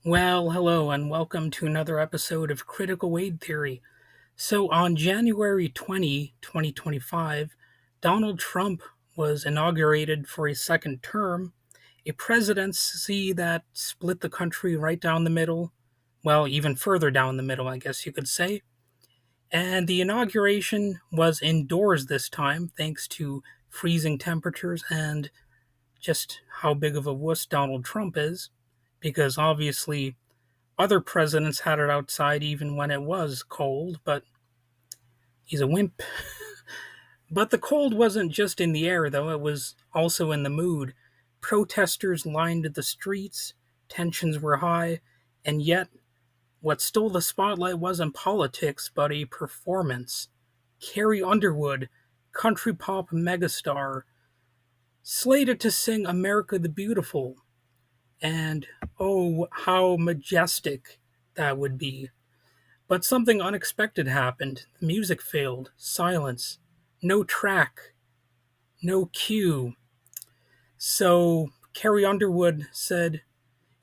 Well, hello, and welcome to another episode of Critical Weight Theory. So, on January 20, 2025, Donald Trump was inaugurated for a second term, a presidency that split the country right down the middle. Well, even further down the middle, I guess you could say. And the inauguration was indoors this time, thanks to freezing temperatures and just how big of a wuss Donald Trump is, because obviously other presidents had it outside even when it was cold, but he's a wimp. But the cold wasn't just in the air, though, it was also in the mood. Protesters lined the streets, tensions were high, and yet what stole the spotlight wasn't politics, but a performance. Carrie Underwood, country pop megastar, slated to sing America the Beautiful, and oh, how majestic that would be. But something unexpected happened. The music failed. Silence. No track. No cue. So Carrie Underwood said,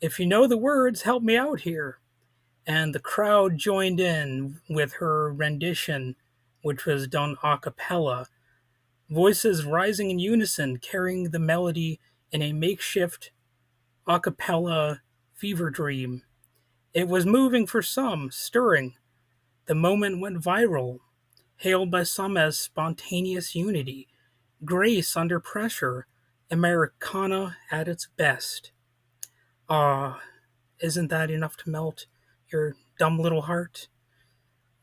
"If you know the words, help me out here." And the crowd joined in with her rendition, which was done a cappella, voices rising in unison, carrying the melody in a makeshift a cappella fever dream. It was moving for some, stirring. The moment went viral, hailed by some as spontaneous unity, grace under pressure, Americana at its best. Ah, isn't that enough to melt your dumb little heart?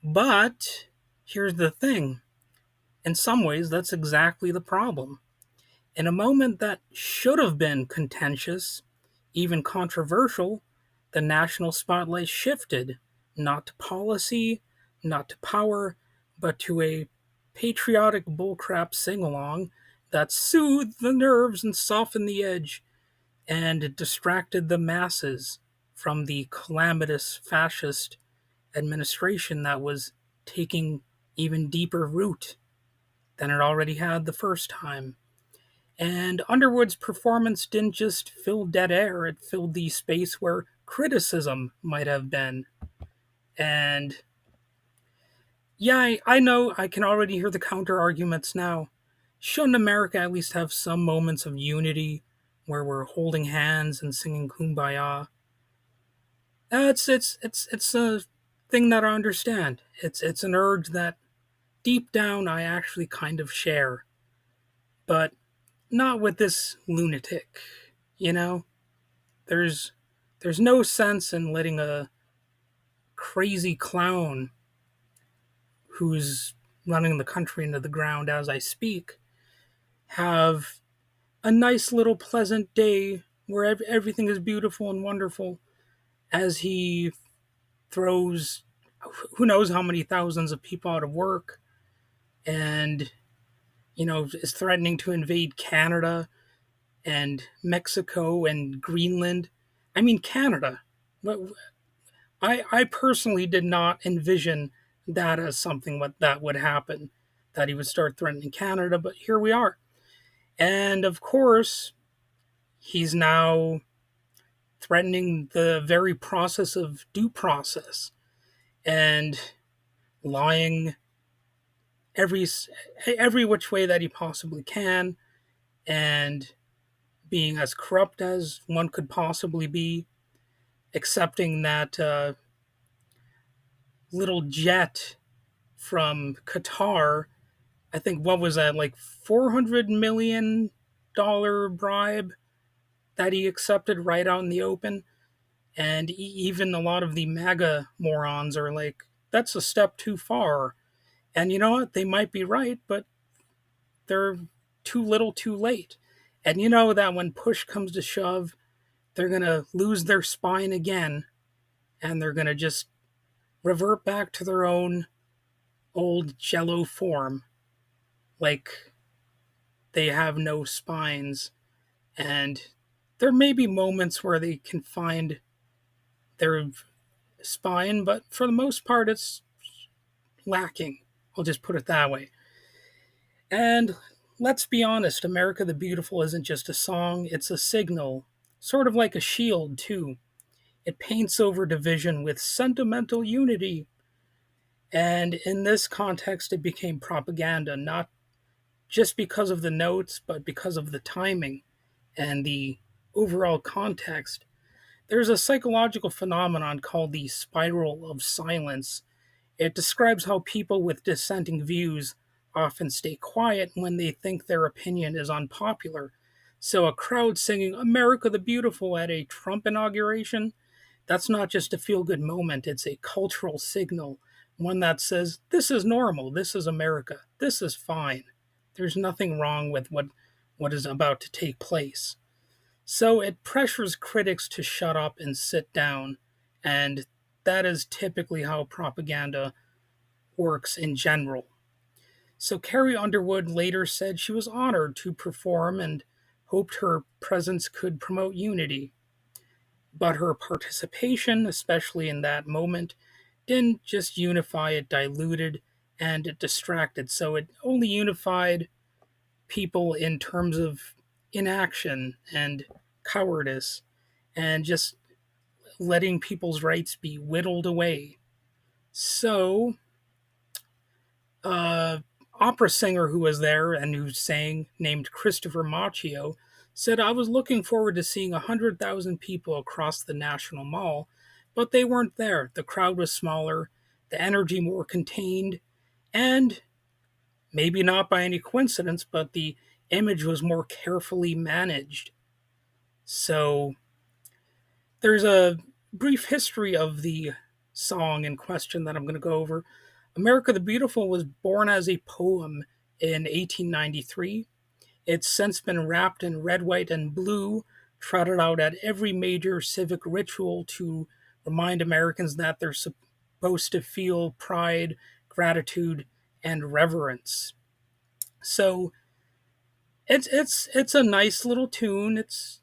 But here's the thing. In some ways, that's exactly the problem. In a moment that should have been contentious, even controversial, the national spotlight shifted, not to policy, not to power, but to a patriotic bullcrap sing along that soothed the nerves and softened the edge and distracted the masses from the calamitous fascist administration that was taking even deeper root than it already had the first time. And Underwood's performance didn't just fill dead air, it filled the space where criticism might have been. And yeah, I know I can already hear the counter arguments now. Shouldn't America at least have some moments of unity where we're holding hands and singing Kumbaya? It's a thing that I understand. It's an urge that deep down I actually kind of share, but not with this lunatic, you know? There's there's no sense in letting a crazy clown who's running the country into the ground as I speak have a nice little pleasant day where everything is beautiful and wonderful as he throws who knows how many thousands of people out of work and is threatening to invade Canada and Mexico and Greenland. I mean Canada. I personally did not envision that as something that would happen, that he would start threatening Canada, but here we are. And of course, he's now threatening the very process of due process and lying every every which way that he possibly can and being as corrupt as one could possibly be, accepting that little jet from Qatar. I think what was that, like $400 million bribe that he accepted right out in the open. And even a lot of the MAGA morons are like, that's a step too far. And you know what? They might be right, but they're too little too late. And you know that when push comes to shove, they're going to lose their spine again and they're going to just revert back to their own old jello form. Like they have no spines. And there may be moments where they can find their spine, but for the most part, it's lacking. I'll just put it that way. And let's be honest, America the Beautiful isn't just a song, it's a signal, sort of like a shield, too. It paints over division with sentimental unity. And in this context, it became propaganda, not just because of the notes, but because of the timing and the overall context. There's a psychological phenomenon called the spiral of silence. It describes how people with dissenting views often stay quiet when they think their opinion is unpopular. So, a crowd singing America the Beautiful at a Trump inauguration, that's not just a feel good moment, it's a cultural signal, one that says, this is normal, this is America, this is fine. There's nothing wrong with what is about to take place. So it pressures critics to shut up and sit down, and that is typically how propaganda works in general. So Carrie Underwood later said she was honored to perform and hoped her presence could promote unity. But her participation, especially in that moment, didn't just unify, it diluted and it distracted. So it only unified people in terms of inaction and cowardice and just letting people's rights be whittled away. So, uh, opera singer who was there and who sang, named Christopher Macchio, said, I was looking forward to seeing 100,000 people across the National Mall, but they weren't there. The crowd was smaller, the energy more contained, and maybe not by any coincidence, but the image was more carefully managed. So there's a brief history of the song in question that I'm going to go over. America the Beautiful was born as a poem in 1893. It's since been wrapped in red, white, and blue, trotted out at every major civic ritual to remind Americans that they're supposed to feel pride, gratitude, and reverence. So it's a nice little tune. It's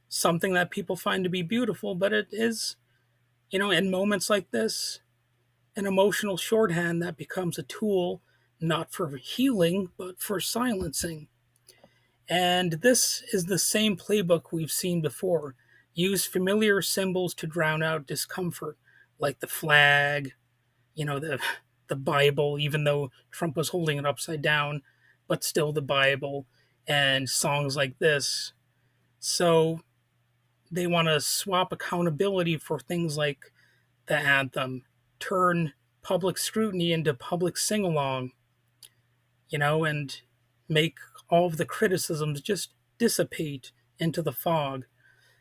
something that people find to be beautiful, but it is, in moments like this, an emotional shorthand that becomes a tool not for healing, but for silencing. And this is the same playbook we've seen before. Use familiar symbols to drown out discomfort, like the flag, the Bible, even though Trump was holding it upside down, but still the Bible, and songs like this. So they want to swap accountability for things like the anthem, turn public scrutiny into public sing along, and make all of the criticisms just dissipate into the fog.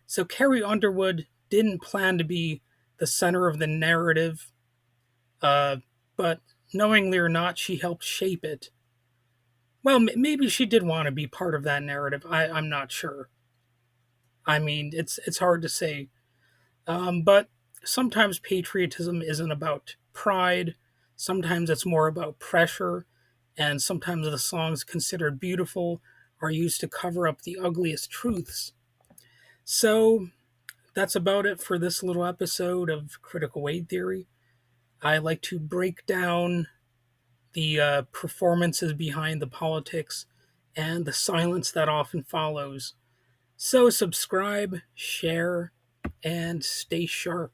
So Carrie Underwood didn't plan to be the center of the narrative, uh, but knowingly or not, she helped shape it. Well, maybe she did want to be part of that narrative. I'm not sure. I mean, it's hard to say. But sometimes patriotism isn't about pride. Sometimes it's more about pressure. And sometimes the songs considered beautiful are used to cover up the ugliest truths. So that's about it for this little episode of Critical Weight Theory. I like to break down the performances behind the politics and the silence that often follows. So subscribe, share, and stay sharp.